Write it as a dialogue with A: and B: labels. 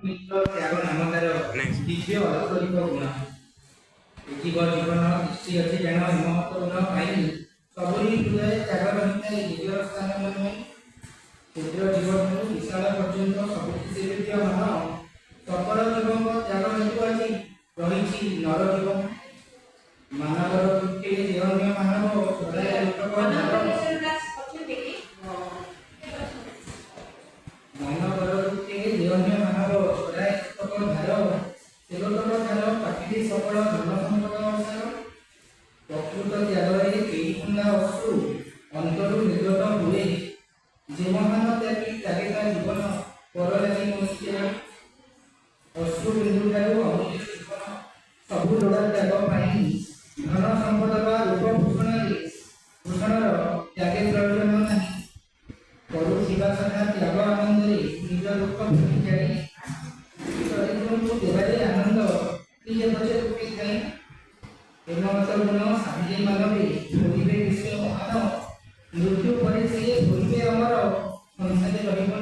A: मित्र त्याग नामकार दिव्य अलौकिक गुण जीव जीवन दृष्टि अच्छी ज्ञान हिममत गुण पाई सबरी हृदय त्याग रही दिव्य स्थान में क्षुद्र जीवन विशाल पर्यंत सबुठ से विद्यमान सकल जीवन त्याग हेतु आज रही नर जीवन मानवर वृत्ति देहन्य मानव हृदय मानवर वृत्ति देहन्य मानव हृदय धार तेरतम धार पाठी सकल धन संपद अनुसार प्रकृत त्यागरे केई खुंदा अश्रु अंतरु निर्गत हुए जे महान त्यागी त्यागिता जीवन पर लागि मनुष्य अश्रु बिंदु ठारू अमूल्य जीवन सबु लोड़ा त्याग पाई धन संपद बा रूप भूषणर त्यागे प्रयोजन नहीं करुवा सदा त्याग आनंद निज दुख भूमि जारी चरित्र को देवारे आनंद निज पचे रुपी थाई हेमवत गुण साधि मानवे भोगिबे विश्व महान मृत्यु पर से भोगिबे अमर संसारे रहिब